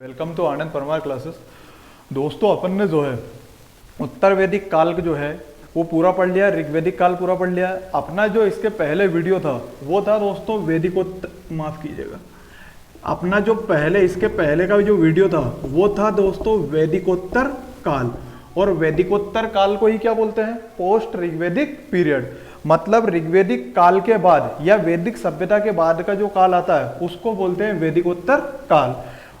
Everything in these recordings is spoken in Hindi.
Welcome to Anand Parmar classes. दोस्तों अपन ने जो है उत्तर वैदिक काल जो है वो पूरा पढ़ लिया, ऋग्वैदिक काल पूरा पढ़ लिया। अपना जो इसके पहले वीडियो था वो था दोस्तों वैदिकोत्तर, माफ कीजिएगा, अपना जो पहले इसके पहले का जो वीडियो था वो था दोस्तों वैदिकोत्तर काल। और वैदिकोत्तर काल को ही क्या बोलते हैं? पोस्ट ऋग्वैदिक पीरियड। मतलब ऋग्वैदिक काल के बाद या वैदिक सभ्यता के बाद का जो काल आता है उसको बोलते हैं वैदिकोत्तर काल,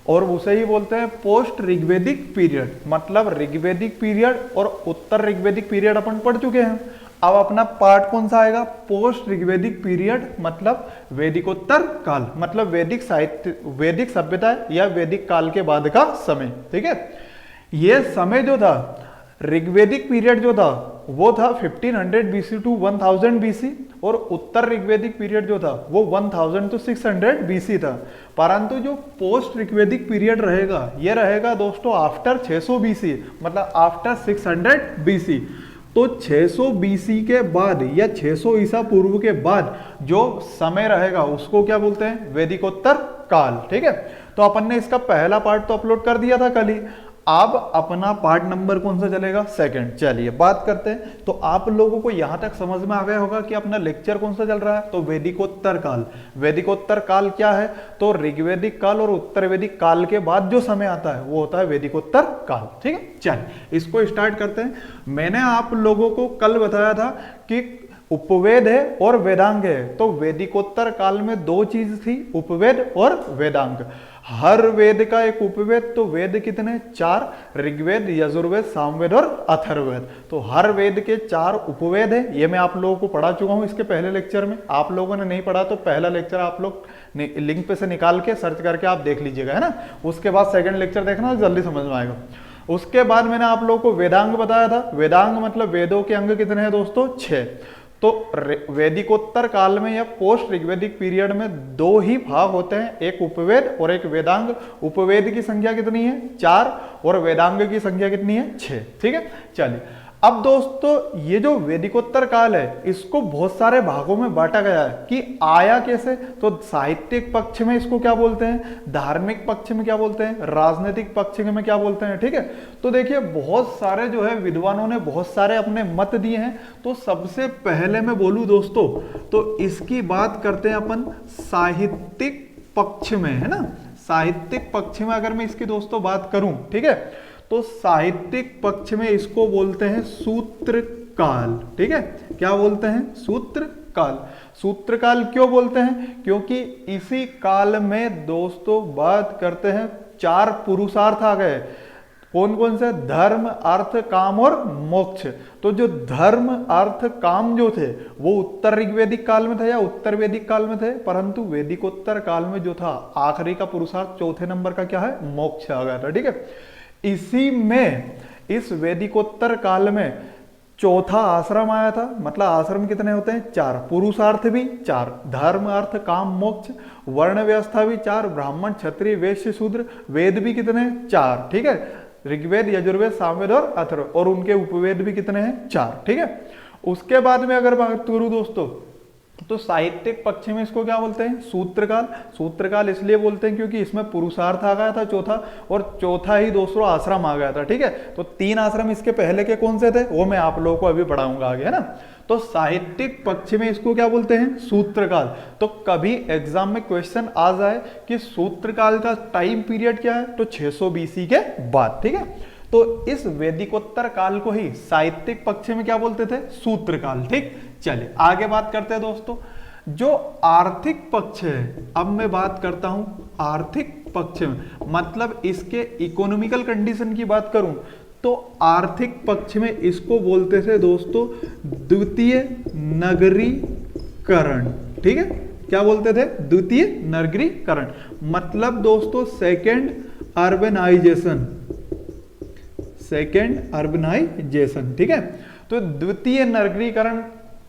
और उसे ही बोलते हैं पोस्ट ऋग्वैदिक पीरियड। मतलब ऋग्वैदिक पीरियड और उत्तर ऋग्वैदिक पीरियड अपन पढ़ चुके हैं। अब अपना पार्ट कौन सा आएगा? पोस्ट ऋग्वैदिक पीरियड, मतलब वैदिकोत्तर काल, मतलब वैदिक साहित्य, वैदिक सभ्यता या वैदिक काल के बाद का समय। ठीक है, ये समय जो था ऋग्वैदिक पीरियड जो था वो था 1500 BC टू 1000 BC, और उत्तर ऋग्वैदिक पीरियड जो था वो 1000 to 600 BC था। परंतु जो पोस्ट ऋग्वैदिक पीरियड रहेगा ये रहेगा दोस्तों आफ्टर 600 BC, मतलब आफ्टर 600 BC। तो 600 BC के बाद या 600 ईसा पूर्व के बाद जो समय रहेगा उसको क्या बोलते हैं? वैदिकोत्तर काल। ठीक है, तो अपन ने इसका पहला पार्ट तो अपलोड कर दिया था कल ही। अब अपना पार्ट नंबर कौन सा चलेगा? सेकंड। चलिए बात करते हैं। तो आप लोगों को यहां तक समझ में आ गया होगा कि अपना लेक्चर कौन सा चल रहा है। तो वैदिकोत्तर काल। वैदिकोत्तर काल क्या है? तो ऋग्वैदिक काल और उत्तर वैदिक काल के बाद जो समय आता है वो होता है वैदिकोत्तर काल। ठीक है, चलिए इसको स्टार्ट करते हैं। मैंने आप लोगों को कल बताया था कि उपवेद है और वेदांग है। तो वैदिकोत्तर काल में दो चीज थी, उपवेद और वेदांग। हर वेद का एक उपवेद। तो वेद कितने? 4, ऋग्वेद, यजुर्वेद, सामवेद और अथर्ववेद। तो हर वेद के 4 उपवेद है। ये मैं आप लोगों को पढ़ा चुका हूं इसके पहले लेक्चर में। आप लोगों ने नहीं पढ़ा तो पहला लेक्चर आप लोग लिंक पे से निकाल के सर्च करके आप देख लीजिएगा, है ना। उसके बाद सेकंड लेक्चर देखना, जल्दी समझ में आएगा। उसके बाद मैंने आप लोगों को वेदांग बताया था। वेदांग मतलब वेदों के अंग कितने हैं दोस्तों? 6। तो वैदिकोत्तर काल में या पोस्ट ऋग्वैदिक पीरियड में दो ही भाग होते हैं, एक उपवेद और एक वेदांग। उपवेद की संख्या कितनी है? 4, और वेदांग की संख्या कितनी है? 6। ठीक है, चलिए अब दोस्तों ये जो वैदिकोत्तर काल है इसको बहुत सारे भागों में बांटा गया है कि आया कैसे। तो साहित्यिक पक्ष में इसको क्या बोलते हैं, धार्मिक पक्ष में क्या बोलते हैं, राजनीतिक पक्ष में क्या बोलते हैं। ठीक है, तो देखिए बहुत सारे जो है विद्वानों ने बहुत सारे अपने मत दिए हैं। तो सबसे पहले मैं बोलूं दोस्तों तो इसकी बात करते हैं अपन साहित्यिक पक्ष में, है ना। साहित्यिक पक्ष में अगर मैं इसकी दोस्तों बात करूं, ठीक है, तो साहित्यिक पक्ष में इसको बोलते हैं सूत्र काल। ठीक है, क्या बोलते हैं? सूत्र काल। सूत्र काल क्यों बोलते हैं? क्योंकि इसी काल में दोस्तों बात करते हैं 4 पुरुषार्थ आ गए। कौन कौन से? धर्म, अर्थ, काम और मोक्ष। तो जो धर्म, अर्थ, काम जो थे वो उत्तर ऋग्वैदिक काल में थे या उत्तर वैदिक काल में थे, परंतु वैदिकोत्तर काल में जो था आखिरी का पुरुषार्थ, चौथे नंबर का क्या है? मोक्ष आ गया था। ठीक है, इसी में इस वैदिकोत्तर काल में चौथा आश्रम आया था। मतलब आश्रम कितने होते हैं? 4। पुरुषार्थ भी 4, धर्म, अर्थ, काम, मोक्ष। वर्ण व्यवस्था भी 4, ब्राह्मण, क्षत्रिय, वैश्य, शूद्र। वेद भी कितने? 4। ठीक है, ऋग्वेद, यजुर्वेद, सामवेद और अथर्ववेद, और उनके उपवेद भी कितने हैं? 4। ठीक है, उसके बाद में अगर बात करूं दोस्तों तो साहित्यिक पक्ष में इसको क्या बोलते हैं? सूत्रकाल। सूत्रकाल इसलिए बोलते हैं क्योंकि इसमें पुरुषार्थ आ गया था चौथा, और चौथा ही दोस्तों आश्रम आ गया था। ठीक है, तो 3 आश्रम इसके पहले के कौन से थे वो मैं आप लोगों को अभी पढ़ाऊंगा आगे, है ना। तो साहित्यिक पक्ष में इसको क्या बोलते हैं? सूत्रकाल। तो कभी एग्जाम में क्वेश्चन आ जाए कि सूत्रकाल का टाइम पीरियड क्या है, तो 600 BC के बाद। ठीक है, तो इस वैदिकोत्तर काल को ही साहित्यिक पक्ष में क्या बोलते थे? सूत्रकाल। ठीक, चलिए आगे बात करते हैं दोस्तों। जो आर्थिक पक्ष है, अब मैं बात करता हूं आर्थिक पक्ष में, मतलब इसके इकोनॉमिकल कंडीशन की बात करूं तो आर्थिक पक्ष में इसको बोलते थे दोस्तों द्वितीय नगरीकरण। ठीक है, क्या बोलते थे? द्वितीय नगरीकरण, मतलब दोस्तों सेकेंड अर्बनाइजेशन। Second urbanisation. ठीक है, तो द्वितीय नगरीकरण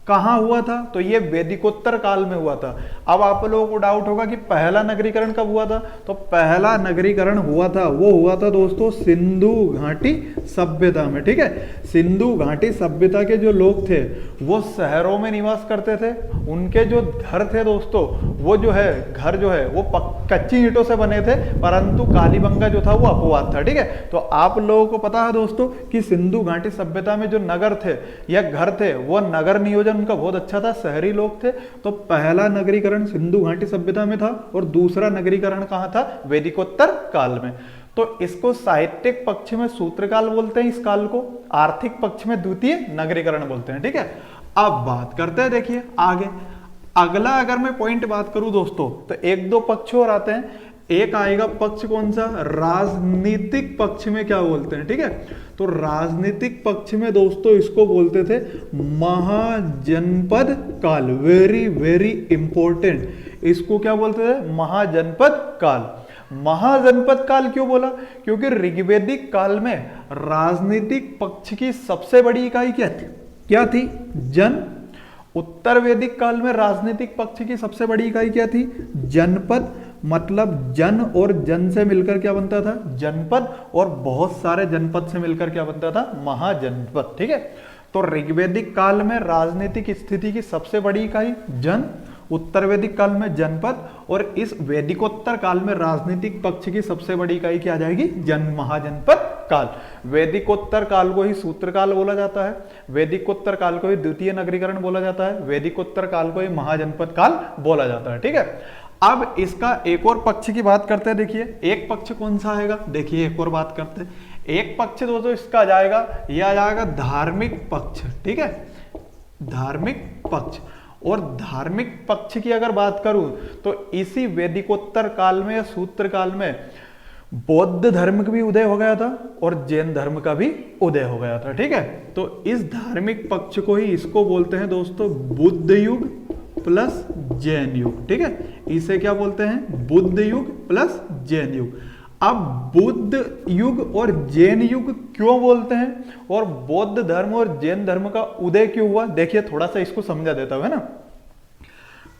कहाँ हुआ था? तो ये वैदिकोत्तर काल में हुआ था। अब आप लोगों को डाउट होगा कि पहला नगरीकरण कब हुआ था? तो पहला नगरीकरण हुआ था, वो हुआ था दोस्तों सिंधु घाटी सभ्यता में। ठीक है, सिंधु घाटी सभ्यता के जो लोग थे वो शहरों में निवास करते थे। उनके जो घर थे दोस्तों, वो जो है घर जो है वो कच्ची ईंटों से बने थे, परंतु कालीबंगा जो था वो अपवाद था। ठीक है, तो आप लोगों को पता है दोस्तों कि सिंधु घाटी सभ्यता में जो नगर थे या घर थे, वो नगर नियोजन उनका बहुत अच्छा था, शहरी लोग थे। तो पहला नगरीकरण सिंधु घाटी सभ्यता में था और दूसरा नगरीकरण कहाँ था? वैदिकोत्तर काल में। तो इसको साहित्यिक पक्ष में सूत्रकाल बोलते हैं इस काल को, आर्थिक पक्ष में द्वितीय नगरीकरण बोलते हैं। ठीक है, अब बात करते हैं, देखिए आगे अगला अगर मैं पॉइंट बात करूं दोस्तों, तो एक दो पक्ष और आते हैं। एक आएगा पक्ष कौन सा? राजनीतिक पक्ष में क्या बोलते हैं? ठीक है, तो राजनीतिक पक्ष में दोस्तों इसको बोलते थे महाजनपद काल। वेरी वेरी इंपॉर्टेंट, इसको क्या बोलते थे? महाजनपद काल। महाजनपद काल क्यों बोला? क्योंकि ऋग्वेदिक काल में राजनीतिक पक्ष की सबसे बड़ी इकाई क्या थी? जन। उत्तर वैदिक काल में राजनीतिक पक्ष की सबसे बड़ी इकाई क्या थी? जनपद। मतलब जन और जन से मिलकर क्या बनता था? जनपद। और बहुत सारे जनपद से मिलकर क्या बनता था? महाजनपद। ठीक है, तो ऋग्वेदिक काल में राजनीतिक स्थिति की सबसे बड़ी इकाई जन, उत्तर वैदिक काल में जनपद, और इस वैदिकोत्तर काल में राजनीतिक पक्ष की सबसे बड़ी इकाई क्या आ जाएगी? जन, महाजनपद काल। वैदिकोत्तर काल को ही सूत्रकाल बोला जाता है, वैदिकोत्तर काल को ही द्वितीय नगरीकरण बोला जाता है, वैदिकोत्तर काल को ही महाजनपद काल बोला जाता है। ठीक है, अब इसका एक और पक्ष की बात करते हैं। देखिए एक पक्ष कौन सा आएगा? देखिए एक और बात करते हैं। एक पक्ष दोस्तों इसका आ जाएगा, यह आ जाएगा धार्मिक पक्ष। ठीक है, धार्मिक पक्ष। और धार्मिक पक्ष की अगर बात करूं तो इसी वैदिकोत्तर काल में या सूत्र काल में बौद्ध धर्म का भी उदय हो गया था और जैन धर्म का भी उदय हो गया था। ठीक है, तो इस धार्मिक पक्ष को ही इसको बोलते हैं दोस्तों बुद्ध युग प्लस जैन युग। ठीक है, इसे क्या बोलते हैं? बुद्ध युग प्लस जैन युग। अब बुद्ध युग और जैन युग क्यों बोलते हैं और बौद्ध धर्म और जैन धर्म का उदय क्यों हुआ? देखिए थोड़ा सा इसको समझा देता हूं, है ना।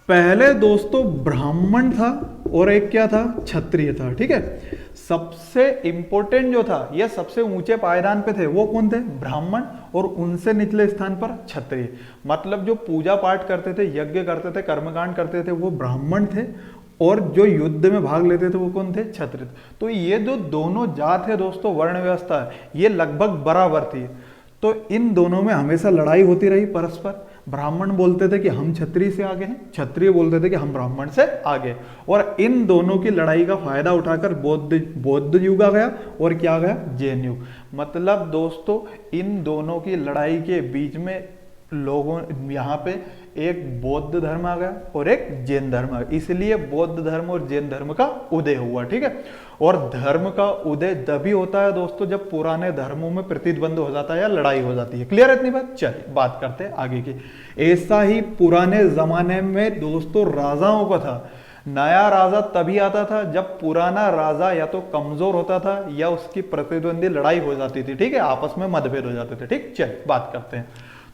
पहले दोस्तों ब्राह्मण था और एक क्या था? क्षत्रिय था। ठीक है, सबसे इंपॉर्टेंट जो था, यह सबसे ऊंचे पायदान पे थे, वो कौन थे? ब्राह्मण। और उनसे निचले स्थान पर क्षत्रिय। मतलब जो पूजा पाठ करते थे, यज्ञ करते थे, कर्मकांड करते थे, वो ब्राह्मण थे, और जो युद्ध में भाग लेते थे वो कौन थे? क्षत्रिय। तो ये जो दोनों जात है दोस्तों, वर्ण व्यवस्था है, ये लगभग बराबर थी। तो इन दोनों में हमेशा लड़ाई होती रही परस्पर। ब्राह्मण बोलते थे कि हम क्षत्रिय से आगे हैं, क्षत्रिय बोलते थे कि हम ब्राह्मण से आगे। और इन दोनों की लड़ाई का फायदा उठाकर बौद्ध युग आ गया और क्या आ गया? जैन युग। मतलब दोस्तों इन दोनों की लड़ाई के बीच में लोगों यहाँ पे एक बौद्ध धर्म आ गया और एक जैन धर्म आ गया, इसलिए बौद्ध धर्म और जैन धर्म का उदय हुआ। ठीक है, और धर्म का उदय तभी होता है दोस्तों जब पुराने धर्मों में प्रतिद्वंद हो जाता है या लड़ाई हो जाती है। क्लियर है इतनी बात? चलिए बात करते हैं आगे की। ऐसा ही पुराने जमाने में दोस्तों राजाओं का था। नया राजा तभी आता था जब पुराना राजा या तो कमजोर होता था या उसकी प्रतिद्वंदी लड़ाई हो जाती थी। ठीक है, आपस में मतभेद हो जाते थे। ठीक, चलिए बात करते हैं।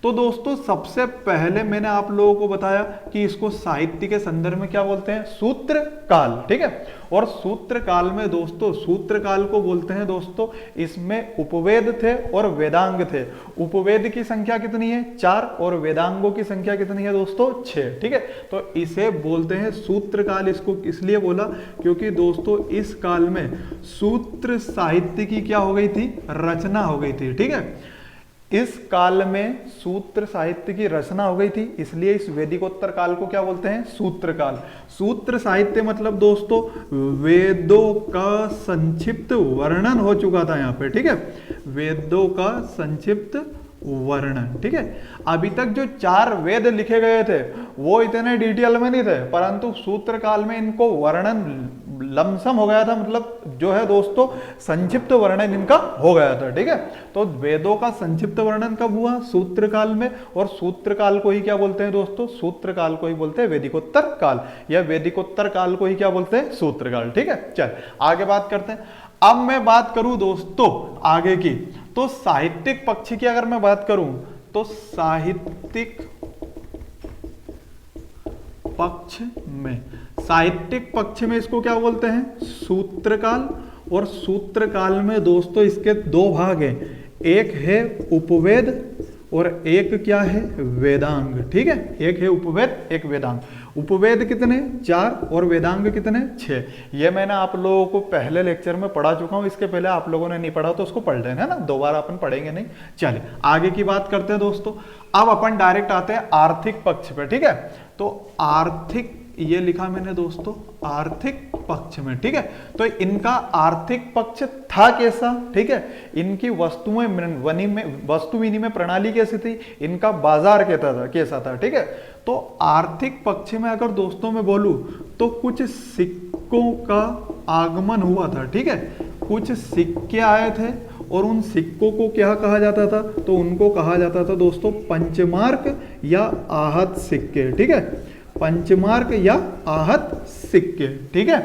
तो दोस्तों सबसे पहले मैंने आप लोगों को बताया कि इसको साहित्य के संदर्भ में क्या बोलते हैं? सूत्र काल। ठीक है, और सूत्र काल में दोस्तों, सूत्र काल को बोलते हैं दोस्तों, इसमें उपवेद थे और वेदांग थे। उपवेद की संख्या कितनी है? 4, और वेदांगों की संख्या कितनी है दोस्तों? 6। ठीक है, तो इसे बोलते हैं सूत्र काल। इसको इसलिए बोला क्योंकि दोस्तों इस काल में सूत्र साहित्य की क्या हो गई थी? रचना हो गई थी। ठीक है, इस काल में सूत्र साहित्य की रचना हो गई थी, इसलिए इस वैदिकोत्तर काल को क्या बोलते हैं? सूत्र काल। सूत्र साहित्य मतलब दोस्तों वेदों का संक्षिप्त वर्णन हो चुका था यहाँ पे। ठीक है, वेदों का संक्षिप्त वर्णन। ठीक है, अभी तक जो 4 वेद लिखे गए थे वो इतने डिटेल में नहीं थे, परंतु सूत्र काल में इनको वर्णन लमसम हो गया था, मतलब जो है दोस्तों संक्षिप्त वर्णन इनका हो गया था। ठीक है, तो वेदों का संक्षिप्त वर्णन कब हुआ? सूत्र काल में। और सूत्र काल को ही क्या बोलते हैं दोस्तों? सूत्र काल को ही बोलते हैं वैदिकोत्तर काल, या वैदिकोत्तर काल को ही क्या बोलते हैं? सूत्र काल। ठीक है, चल आगे बात करते हैं। अब मैं बात करूं दोस्तों आगे की, तो साहित्यिक पक्ष की अगर मैं बात करूं तो साहित्यिक पक्ष में। साहित्यिक पक्ष में इसको क्या बोलते हैं? सूत्रकाल। और सूत्रकाल में दोस्तों इसके दो भाग हैं, एक है उपवेद और एक क्या है? वेदांग। ठीक है, एक है उपवेद, एक वेदांग। उपवेद कितने? 4 और वेदांग कितने? 6। ये मैंने आप लोगों को पहले लेक्चर में पढ़ा चुका हूं, इसके पहले आप लोगों ने नहीं पढ़ा तो उसको पढ़ लेना है ना, दोबारा अपन पढ़ेंगे नहीं। चलिए आगे की बात करते हैं दोस्तों। अब अपन डायरेक्ट आते हैं आर्थिक पक्ष पे। ठीक है, तो आर्थिक, ये लिखा मैंने दोस्तों आर्थिक पक्ष में। ठीक है, तो इनका आर्थिक पक्ष था कैसा? ठीक है, इनकी वस्तु विनिमय प्रणाली कैसी थी? इनका बाजार कैसा था? ठीक है, तो आर्थिक पक्ष में अगर दोस्तों मैं बोलूं तो कुछ सिक्कों का आगमन हुआ था। ठीक है, कुछ सिक्के आए थे और उन सिक्कों को क्या कहा जाता था? तो उनको कहा जाता था दोस्तों पंचमार्क या आहत सिक्के। ठीक है, पंचमार्क या आहत सिक्के। ठीक है,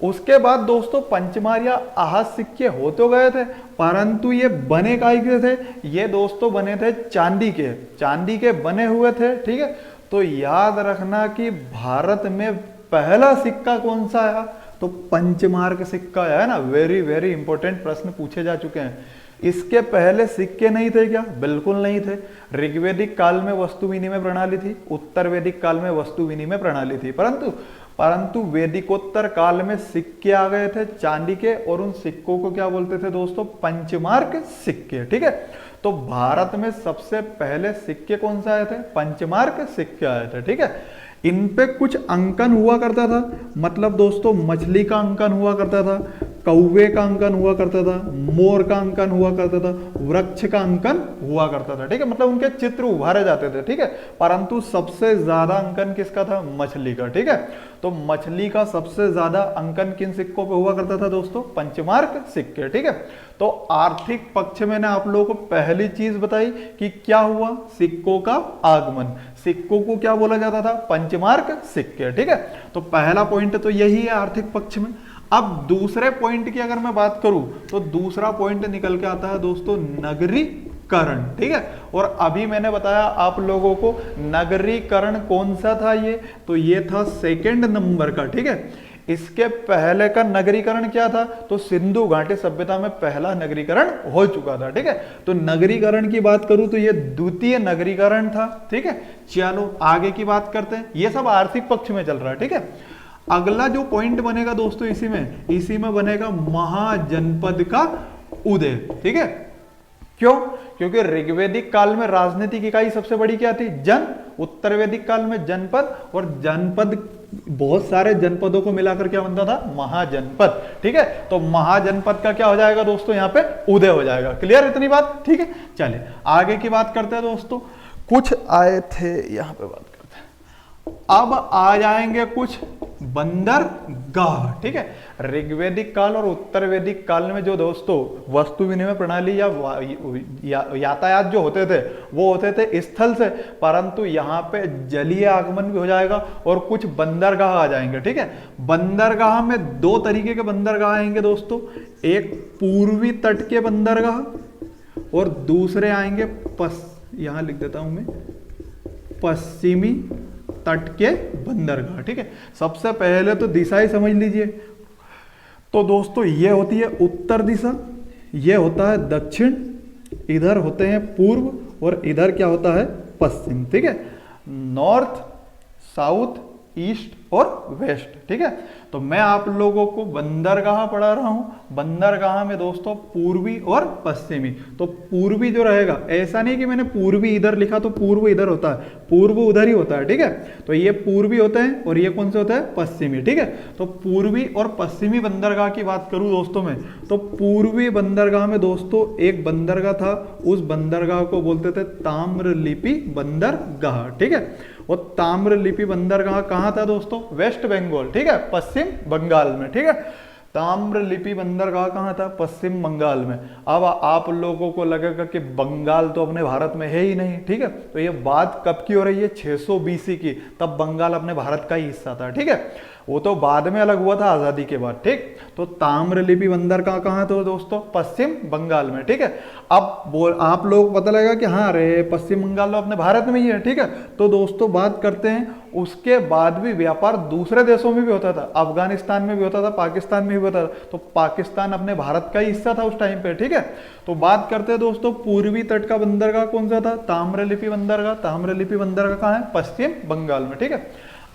उसके बाद दोस्तों पंचमार या आहत सिक्के हो तो गए थे, परंतु ये बने काय के थे? ये दोस्तों बने थे चांदी के बने हुए थे। ठीक है, तो याद रखना कि भारत में पहला सिक्का कौन सा आया? तो पंचमार्क सिक्का आया है ना। वेरी वेरी इंपॉर्टेंट प्रश्न पूछे जा चुके हैं। इसके पहले सिक्के नहीं थे क्या? बिल्कुल नहीं थे। ऋग्वेदिक काल में वस्तु विनिमय प्रणाली थी, उत्तर वैदिक काल में वस्तु विनिमय प्रणाली थी, परंतु वैदिकोत्तर काल में सिक्के आ गए थे चांदी के, और उन सिक्कों को क्या बोलते थे दोस्तों? पंचमार्क सिक्के। ठीक है, तो भारत में सबसे पहले सिक्के कौन से आए थे? पंचमार्क सिक्के आए थे। ठीक है, इन पे कुछ अंकन हुआ करता था, मतलब दोस्तों मछली का अंकन हुआ करता था, कौवे का अंकन हुआ करता था, मोर का अंकन हुआ करता था, वृक्ष का अंकन हुआ करता था। ठीक है, मतलब उनके चित्र उभारे जाते थे। ठीक है, परंतु सबसे ज्यादा अंकन किसका था? मछली का। ठीक है, तो मछली का सबसे ज्यादा अंकन किन सिक्कों पे हुआ करता था दोस्तों? पंचमार्क सिक्के। ठीक है, तो आर्थिक पक्ष में मैंने आप लोगों को पहली चीज बताई कि क्या हुआ? सिक्कों का आगमन। सिक्कों को क्या बोला जाता था? पंचमार्क सिक्के। ठीक है, तो पहला पॉइंट तो यही है आर्थिक पक्ष में। अब दूसरे पॉइंट की अगर मैं बात करूं तो दूसरा पॉइंट निकल के आता है दोस्तों नगरीकरण। ठीक है, और अभी मैंने बताया आप लोगों को नगरीकरण कौन सा था ये, तो ये था सेकंड नंबर का। ठीक है, इसके पहले का नगरीकरण क्या था? तो सिंधु घाटी सभ्यता में पहला नगरीकरण हो चुका था। ठीक है, तो नगरीकरण की बात करूं तो ये द्वितीय नगरीकरण था। ठीक है, चलो आगे की बात करते हैं। ये सब आर्थिक पक्ष में चल रहा है। ठीक है, अगला जो पॉइंट बनेगा दोस्तों इसी में बनेगा महाजनपद का उदय। ठीक है, क्यों? क्योंकि ऋग्वेदिक काल में राजनीतिक इकाई सबसे बड़ी क्या थी? जन। उत्तर वैदिक काल में जनपद, और जनपद बहुत सारे जनपदों को मिलाकर क्या बनता था? महाजनपद। ठीक है, तो महाजनपद का क्या हो जाएगा दोस्तों? यहाँ पे उदय हो जाएगा। क्लियर इतनी बात? ठीक है, चलिए आगे की बात करते हैं दोस्तों। कुछ आए थे, यहां पे बात करते हैं। अब आ जाएंगे कुछ बंदरगाह। ठीक है, ऋग्वेदिक काल और उत्तर वैदिक काल में जो दोस्तों वस्तु विनिमय प्रणाली या यातायात जो होते थे वो होते थे स्थल से, परंतु यहाँ पे जलीय आगमन भी हो जाएगा और कुछ बंदरगाह आ जाएंगे। ठीक है, बंदरगाह में दो तरीके के बंदरगाह आएंगे दोस्तों, एक पूर्वी तट के बंदरगाह और दूसरे आएंगे यहां लिख देता हूं मैं, पश्चिमी तट के बंदरगाह। ठीक है, सबसे पहले तो दिशा ही समझ लीजिए। तो दोस्तों ये होती है उत्तर दिशा, ये होता है दक्षिण, इधर होते हैं पूर्व और इधर क्या होता है? पश्चिम। ठीक है, नॉर्थ, साउथ, ईस्ट और वेस्ट। ठीक है, तो मैं आप लोगों को बंदरगाह पढ़ा रहा हूं। बंदरगाह में दोस्तों पूर्वी और पश्चिमी, तो पूर्वी जो रहेगा, ऐसा नहीं कि मैंने पूर्वी इधर लिखा तो पूर्व इधर होता है, पूर्व उधर ही होता है। ठीक है, तो ये पूर्वी होते हैं और ये कौन से होता है? पश्चिमी। ठीक है, तो पूर्वी और पश्चिमी बंदरगाह की बात करूं दोस्तों में, तो पूर्वी बंदरगाह में दोस्तों एक बंदरगाह था, उस बंदरगाह को बोलते थे ताम्रलिपि बंदरगाह। ठीक है, वो ताम्रलिपि बंदरगाह कहाँ था दोस्तों? वेस्ट बंगाल। ठीक है, पश्चिम बंगाल में। ठीक है, ताम्रलिपि बंदरगाह कहाँ था? पश्चिम बंगाल में। अब आप लोगों को लगेगा कि बंगाल तो अपने भारत में है ही नहीं। ठीक है, तो ये बात कब की हो रही है? 600 BC की, तब बंगाल अपने भारत का ही हिस्सा था। ठीक है, वो तो बाद में अलग हुआ था आजादी के बाद, ठीक। तो ताम्रलिपि बंदर कहाँ है तो दोस्तों पश्चिम बंगाल में, ठीक है। अब आप लोग पता लगेगा कि हाँ अरे पश्चिम बंगाल तो अपने भारत में ही है, ठीक है। तो दोस्तों बात करते हैं, उसके बाद भी व्यापार दूसरे देशों में भी होता था, अफगानिस्तान में भी होता था, पाकिस्तान में भी होता था। तो पाकिस्तान अपने भारत का ही हिस्सा था उस टाइम पे, ठीक है। तो बात करते हैं दोस्तों पूर्वी तट का बंदरगाह कौन सा था, ताम्रलिपि बंदरगाह। ताम्रलिपि बंदरगाह कहाँ है, पश्चिम बंगाल में, ठीक है।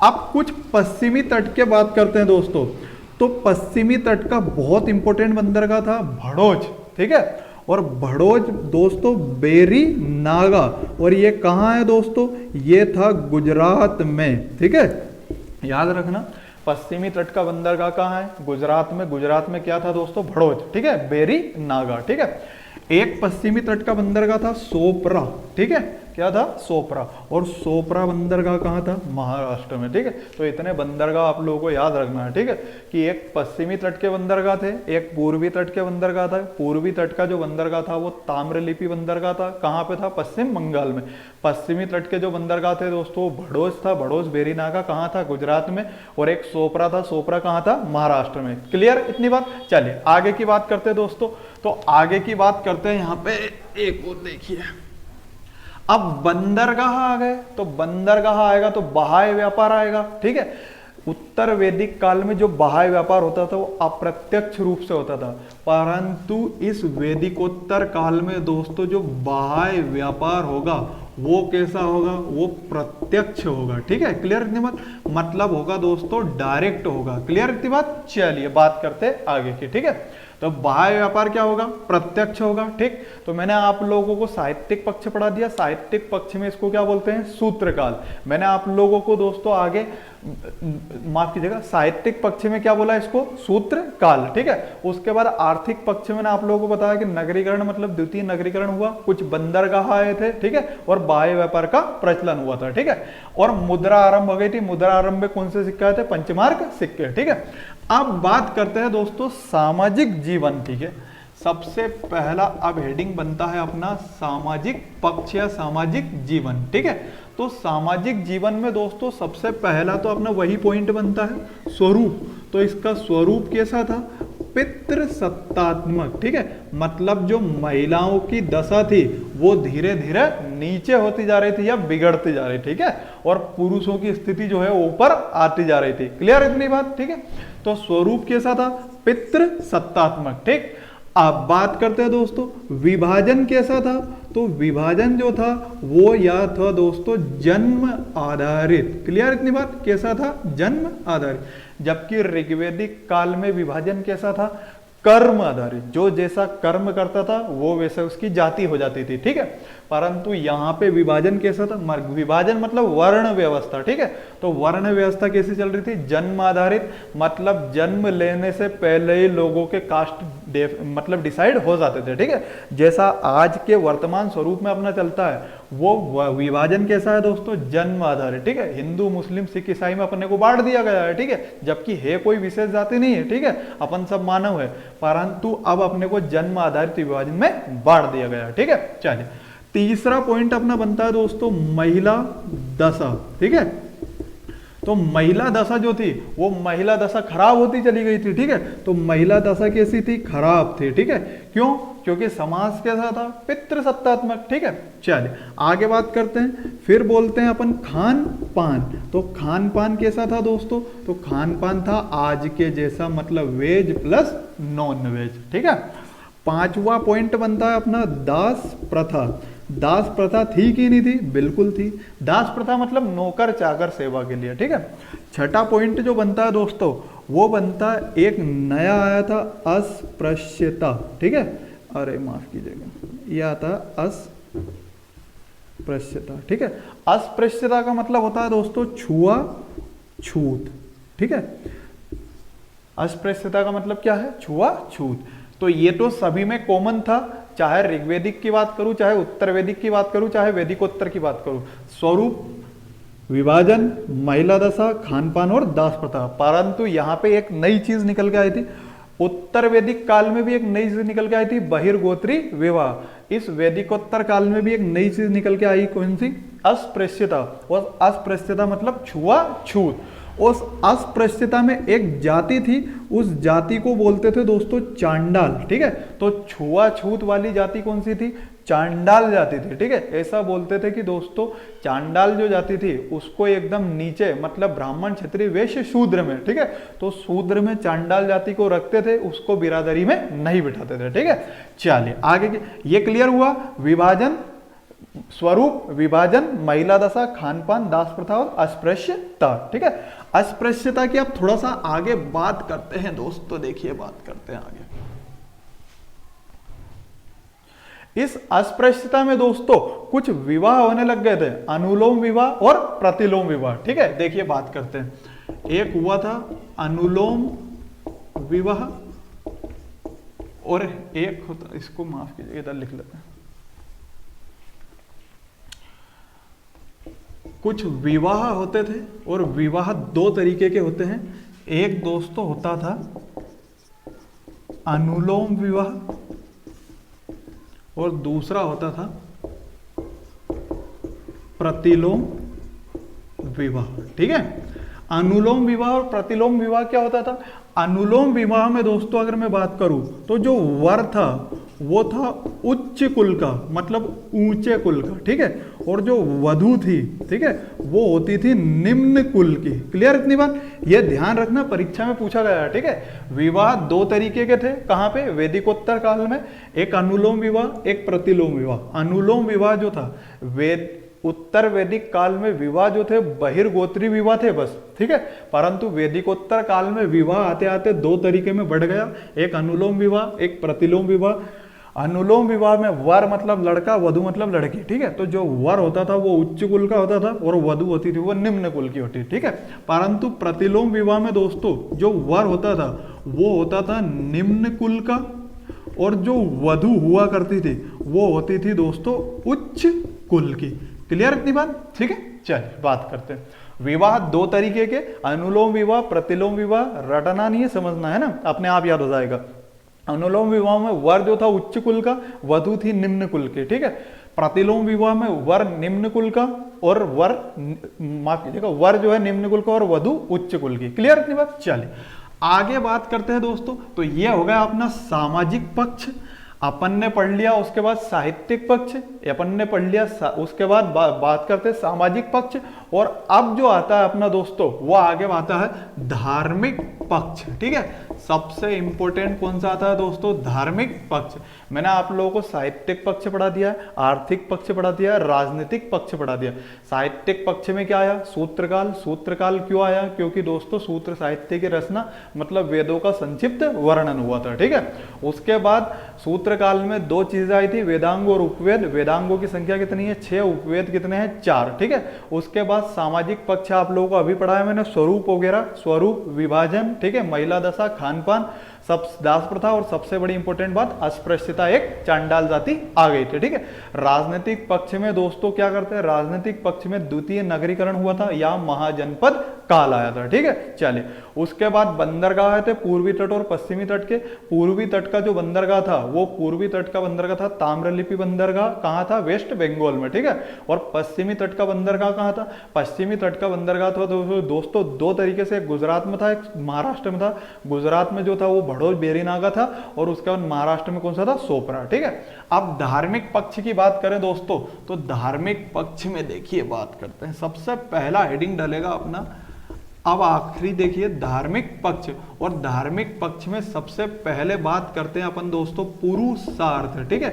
अब कुछ पश्चिमी तट के बात करते हैं दोस्तों। तो पश्चिमी तट का बहुत इंपॉर्टेंट बंदरगाह था भड़ोच, ठीक है। और भड़ोच दोस्तों बेरी नागा, और ये कहाँ है दोस्तों, ये था गुजरात में, ठीक है। याद रखना पश्चिमी तट का बंदरगाह कहाँ है, गुजरात में। गुजरात में क्या था दोस्तों, भड़ोच, ठीक है, बेरी नागा, ठीक है। एक पश्चिमी तट का बंदरगाह था सोपरा, ठीक है, क्या था, सोपरा। और सोपरा बंदरगाह कहाँ था, महाराष्ट्र में, ठीक है। तो इतने बंदरगाह आप लोगों को याद रखना है, ठीक है, कि एक पश्चिमी तट के बंदरगाह थे, एक पूर्वी तट के बंदरगाह था। पूर्वी तट का जो बंदरगाह था वो ताम्रलिपि बंदरगाह था, कहाँ पे था, पश्चिम बंगाल में। पश्चिमी तट के जो बंदरगाह थे दोस्तों, भड़ोच था, भड़ोच बेरीनागा कहाँ था, गुजरात में। और एक सोपरा था, सोपरा कहाँ था, महाराष्ट्र में। क्लियर इतनी बात। चलिए आगे की बात करते हैं दोस्तों। तो आगे की बात करते हैं, यहाँ पे एक और देखिए, अब बंदरगाह आ गए। तो बंदरगाह आएगा तो बहाई व्यापार आएगा, ठीक है। उत्तर वैदिक काल में जो बहाई व्यापार होता था वो अप्रत्यक्ष रूप से होता था, परंतु इस वैदिकोत्तर काल में दोस्तों जो बहाई व्यापार होगा वो कैसा होगा, वो प्रत्यक्ष होगा, ठीक है। क्लियर इतनी बात, मतलब होगा दोस्तों डायरेक्ट होगा। क्लियर इतनी बात। चलिए बात करते हैं आगे की, ठीक है। तो बाह्य व्यापार क्या होगा, प्रत्यक्ष होगा, ठीक। तो मैंने आप लोगों को साहित्यिक पक्ष पढ़ा दिया, साहित्यिक पक्ष में इसको क्या बोलते हैं, सूत्रकाल। मैंने आप लोगों को दोस्तों आगे माफ कीजिएगा, साहित्यिक पक्ष में क्या बोला, इसको सूत्रकाल, ठीक है। उसके बाद आर्थिक पक्ष में आप लोगों को बताया कि नगरीकरण मतलब द्वितीय नगरीकरण हुआ, कुछ बंदरगाह आए थे, ठीक है, और बाह्य व्यापार का प्रचलन हुआ था, ठीक है। और मुद्रा आरंभ हो गई थी। मुद्रा आरंभ में कौन से सिक्के आए थे, पंचमार्क सिक्के, ठीक है। अब बात करते हैं दोस्तों सामाजिक जीवन, ठीक है। सबसे पहला अब हेडिंग बनता है अपना सामाजिक पक्ष या सामाजिक जीवन, ठीक है। तो सामाजिक जीवन में दोस्तों सबसे पहला तो अपना वही पॉइंट बनता है स्वरूप। तो इसका स्वरूप कैसा था, पितृसत्तात्मक, ठीक है। मतलब जो महिलाओं की दशा थी वो धीरे धीरे नीचे होती जा रही थी या बिगड़ती जा रही, ठीक है। और पुरुषों की स्थिति जो है ऊपर आती जा रही थी। क्लियर इतनी बात, ठीक है। तो स्वरूप कैसा था, पितृसत्तात्मक, ठीक। अब बात करते हैं दोस्तों विभाजन कैसा था। तो विभाजन जो था वो या था दोस्तों जन्म आधारित। क्लियर इतनी बात, कैसा था, जन्म आधारित। जबकि ऋग्वैदिक काल में विभाजन कैसा था, कर्म आधारित। जो जैसा कर्म करता था वो वैसे उसकी जाति हो जाती थी, ठीक है। परंतु यहाँ पे विभाजन कैसा था, विभाजन मतलब वर्ण व्यवस्था, ठीक है। तो वर्ण व्यवस्था कैसी चल रही थी, जन्म आधारित। मतलब जन्म लेने से पहले ही लोगों के कास्ट मतलब डिसाइड हो जाते थे, ठीक है। जैसा आज के वर्तमान स्वरूप में अपना चलता है वो विभाजन कैसा है दोस्तों, जन्म आधारित, ठीक है। हिंदू मुस्लिम सिख ईसाई में अपने को बांट दिया गया है, ठीक है। जबकि है कोई विशेष जाति नहीं है, ठीक है, अपन सब मानव है, परंतु अब अपने को जन्म आधारित विभाजन में बांट दिया गया है, ठीक है। चलिए तीसरा पॉइंट अपना बनता है दोस्तों महिला दशा, ठीक है। तो महिला दशा जो थी वो महिला दशा खराब होती चली गई थी, ठीक है। तो महिला दशा कैसी थी, खराब थी, ठीक है। क्यों, क्योंकि समाज कैसा था, पितृसत्तात्मक, ठीक है। चलिए आगे बात करते हैं, फिर बोलते हैं अपन खान पान। तो खान पान कैसा था दोस्तों, तो खान पान था आज के जैसा, मतलब वेज प्लस नॉन वेज, ठीक है। पांचवा पॉइंट बनता है अपना दास प्रथा। दास प्रथा थी कि नहीं थी, बिल्कुल थी। दास प्रथा मतलब नौकर चाकर सेवा के लिए, ठीक है। छठा पॉइंट जो बनता है दोस्तों वो बनता है, एक नया आया था अस्पृश्यता, ठीक है। अरे माफ कीजिएगा, यह आता अस्पृश्यता, ठीक है। अस्पृश्यता का मतलब होता है दोस्तों छुआ छूत, ठीक है। अस्पृश्यता का मतलब क्या है, छुआ छूत। तो ये तो सभी में कॉमन था, चाहे ऋग्वेदिक की बात करूं, चाहे उत्तर वैदिक की बात करूं, चाहे वैदिकोत्तर की बात करूं। स्वरूप, विभाजन, महिला दशा, खान पान और दास प्रथा। परंतु यहाँ पे एक नई चीज निकल के आई थी, उत्तर वैदिक काल में भी एक नई चीज निकल के आई थी, बहिर्गोत्री विवाह। इस वैदिकोत्तर काल में भी एक नई चीज निकल के आई, कौन सी, अस्पृश्यता। और अस्पृश्यता मतलब छुआ छूत। उस अस्पृश्यता में एक जाति थी, उस जाति को बोलते थे दोस्तों चांडाल। ठीक है, तो छुआछूत वाली जाति कौन सी थी? चांडाल जाति थी। ठीक है, ऐसा बोलते थे कि दोस्तों चांडाल जो जाति थी उसको एकदम नीचे, मतलब ब्राह्मण, क्षत्रिय, वैश्य, शूद्र में, ठीक है, तो शूद्र में चांडाल जाति को रखते थे, उसको बिरादरी में नहीं बिठाते थे। ठीक है, चलिए आगे ये क्लियर हुआ। विभाजन, स्वरूप, विभाजन, महिला दशा, खानपान, दास प्रथा और अस्पृश्यता। ठीक है, अस्पृश्यता की आप थोड़ा सा आगे बात करते हैं दोस्तों, देखिए बात करते हैं आगे। इस अस्पृश्यता में दोस्तों कुछ विवाह होने लग गए थे, अनुलोम विवाह और प्रतिलोम विवाह। ठीक है, देखिए बात करते हैं। एक हुआ था अनुलोम विवाह और एक होता, इसको माफ कीजिए इधर लिख लेते हैं। कुछ विवाह होते थे और विवाह दो तरीके के होते हैं। एक दोस्तों होता था अनुलोम विवाह और दूसरा होता था प्रतिलोम विवाह। ठीक है, अनुलोम विवाह और प्रतिलोम विवाह क्या होता था? अनुलोम विवाह में दोस्तों अगर मैं बात करूं तो जो वर था वो था उच्च कुल का, मतलब ऊंचे कुल का। ठीक है, और जो वधु थी, ठीक है, वो होती थी निम्न कुल की। क्लियर इतनी बात? ये ध्यान रखना, परीक्षा में पूछा गया है। ठीक है, विवाह दो तरीके के थे। कहां पे? वैदिकोत्तर काल में। एक अनुलोम विवाह, एक प्रतिलोम विवाह। अनुलोम विवाह जो था उत्तर वैदिक काल में विवाह जो थे बहिर्गोत्री विवाह थे बस। ठीक है, परंतु वैदिकोत्तर काल में विवाह आते आते दो तरीके में बढ़ गया, एक अनुलोम विवाह, एक प्रतिलोम विवाह। अनुलोम विवाह में वर मतलब लड़का, वधु मतलब लड़की। ठीक है, तो जो वर होता था वो उच्च कुल का होता था और वधु होती थी वो निम्न कुल की होती। ठीक है, परंतु प्रतिलोम विवाह में दोस्तों जो वर होता था वो होता था निम्न कुल का और जो वधु हुआ करती थी वो होती थी दोस्तों उच्च कुल की। क्लियर इतनी बात? ठीक है, चलिए बात करते हैं। विवाह दो तरीके के, अनुलोम विवाह, प्रतिलोम विवाह। रटना नहीं है, समझना है ना, अपने आप याद हो जाएगा। अनुलोम विवाह में वर जो था उच्च कुल का, वधु थी निम्न कुल की। ठीक है, प्रतिलोम विवाह में वर निम्न कुल का और वर, माफ कीजिएगा, वर जो है निम्न कुल का और वधु उच्च कुल की। क्लियर इतनी बात? चलिए आगे बात करते हैं दोस्तों। तो ये हो गया अपना सामाजिक पक्ष, अपन ने पढ़ लिया। उसके बाद साहित्यिक पक्ष अपन ने पढ़ लिया। उसके बाद बात करते हैं सामाजिक पक्ष। और अब जो आता है अपना दोस्तों वो आगे आता है धार्मिक पक्ष। ठीक है, सबसे इंपॉर्टेंट कौन सा आता है दोस्तों? धार्मिक पक्ष। मैंने आप लोगों को साहित्यिक पक्ष पढ़ा दिया, आर्थिक पक्ष पढ़ा दिया, राजनीतिक पक्ष पढ़ा दिया। साहित्यिक पक्ष में क्या आया? सूत्रकाल। सूत्रकाल क्यों आया? क्योंकि दोस्तों सूत्र साहित्य की रचना, मतलब वेदों का संक्षिप्त वर्णन हुआ था। ठीक है, उसके बाद सूत्रकाल में दो चीजें आई थी, वेदांग और उपवेद। वेदांगों की संख्या कितनी है? 6। उपवेद कितने हैं? 4। ठीक है, उसके बाद सामाजिक पक्ष आप लोगों को अभी पढ़ाया मैंने, स्वरूप वगैरह, स्वरूप, विभाजन, ठीक है, महिला दशा, खानपान, सब दास प्रथा और सबसे बड़ी इंपॉर्टेंट बात अस्पृश्यता, एक चांडाल जाति आ गई थी। ठीक है, राजनीतिक पक्ष में दोस्तों क्या करते हैं? राजनीतिक पक्ष में द्वितीय नगरीकरण हुआ था या महाजनपद काल आया था। ठीक है, चलिए उसके बाद बंदरगाह थे पूर्वी तट और पश्चिमी तट के। पूर्वी तट का जो बंदरगाह था वो पूर्वी तट का बंदरगाह था ताम्रलिपि बंदरगाह। कहाँ था? वेस्ट बंगाल में। ठीक है, और पश्चिमी तट का बंदरगाह कहाँ था? पश्चिमी तट का बंदरगाह था दोस्तों दो तरीके से, गुजरात में था, एक महाराष्ट्र में था। गुजरात में जो था वो भड़ोल बेरीनागा था और उसके बाद महाराष्ट्र में कौन सा था? सोपरा। ठीक है, अब धार्मिक पक्ष की बात करें दोस्तों तो धार्मिक पक्ष में देखिए बात करते हैं। सबसे पहला हेडिंग डलेगा अपना, अब आखिरी देखिए धार्मिक पक्ष। और धार्मिक पक्ष में सबसे पहले बात करते हैं अपन दोस्तों पुरुषार्थ। ठीक है,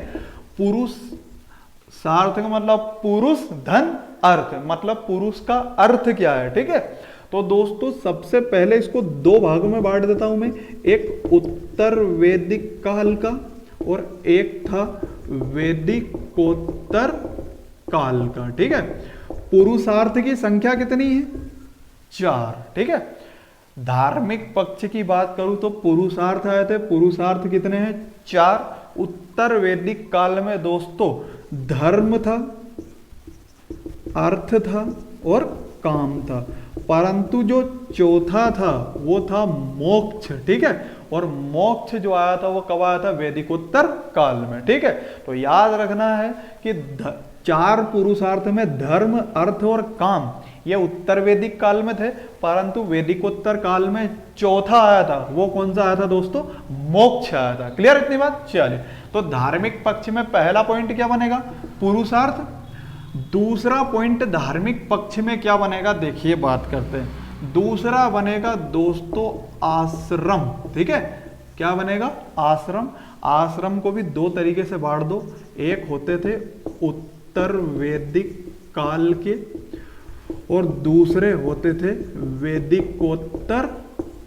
पुरुषार्थ का मतलब पुरुष धन अर्थ, मतलब पुरुष का अर्थ क्या है। ठीक है, तो दोस्तों सबसे पहले इसको दो भागों में बांट देता हूं मैं, एक उत्तर वैदिक काल का और एक था वैदिकोत्तर काल का। ठीक है, पुरुषार्थ की संख्या कितनी है? 4। ठीक है, धार्मिक पक्ष की बात करूं तो पुरुषार्थ आए थे। पुरुषार्थ कितने हैं? 4। उत्तर वैदिक काल में दोस्तों धर्म था, अर्थ था और काम था, परंतु जो चौथा था वो था मोक्ष। ठीक है, और मोक्ष जो आया था वो कब आया था? वैदिकोत्तर काल में। ठीक है, तो याद रखना है कि चार पुरुषार्थ में धर्म, अर्थ और काम ये उत्तर वैदिक काल में थे, परंतु वैदिकोत्तर काल में चौथा आया था। वो कौन सा आया था दोस्तों? मोक्ष आया था। क्लियर इतनी बात? चलिए, तो धार्मिक पक्ष में पहला पॉइंट क्या बनेगा? पुरुषार्थ। दूसरा पॉइंट धार्मिक पक्ष में क्या बनेगा? देखिए बात करते हैं। दूसरा बनेगा दोस्तों आश्रम। ठीक है, क्या बनेगा? आश्रम। आश्रम को भी दो तरीके से बांट दो, एक होते थे उत्तर वैदिक काल के और दूसरे होते थे वैदिकोत्तर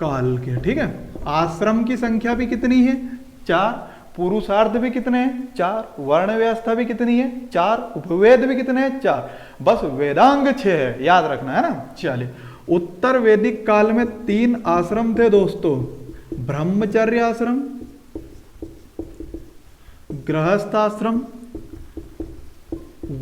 काल के। ठीक है, आश्रम की संख्या भी कितनी है? 4। पुरुषार्थ भी कितने हैं? 4। वर्ण व्यवस्था भी कितनी है? 4। उपवेद भी कितने हैं? 4। बस वेदांग 6 है, याद रखना है ना। चलिए, उत्तर वैदिक काल में 3 आश्रम थे दोस्तों, ब्रह्मचर्य आश्रम, गृहस्थ आश्रम,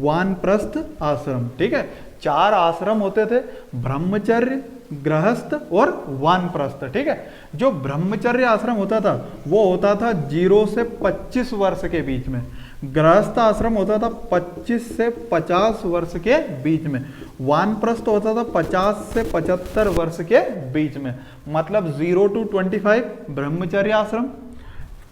वानप्रस्थ आश्रम। ठीक है, 4 आश्रम होते थे, ब्रह्मचर्य, गृहस्थ और वानप्रस्थ। ठीक है, जो ब्रह्मचर्य आश्रम होता था वो होता था 0 से 25 वर्ष के बीच में, गृहस्थ आश्रम होता था 25 से 50 वर्ष के बीच में, वानप्रस्थ होता था 50 से 75 वर्ष के बीच में। मतलब 0 to 25 ब्रह्मचर्य आश्रम,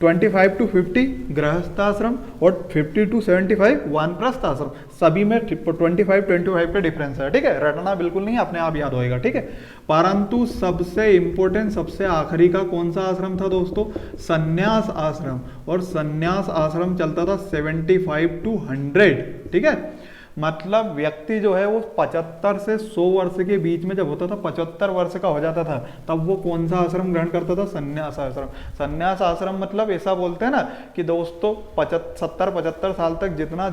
25 to 50 गृहस्थ आश्रम और 50 to 75 वानप्रस्थ आश्रम। सभी में 25 पे डिफरेंस है। ठीक है, रटना बिल्कुल नहीं, अपने आप याद होएगा। ठीक है, परंतु सबसे इंपॉर्टेंट, सबसे आखिरी का कौन सा आश्रम था दोस्तों? संन्यास आश्रम। और संन्यास आश्रम चलता था 75 to 100। ठीक है, मतलब व्यक्ति जो है वो 75 से 100 वर्ष के बीच में जब होता था, 75 वर्ष का हो जाता था, तब वो कौन सा आश्रम ग्रहण करता था? संन्यास आश्रम। संन्यास आश्रम मतलब ऐसा बोलते हैं ना कि दोस्तों 70-75 साल तक जितना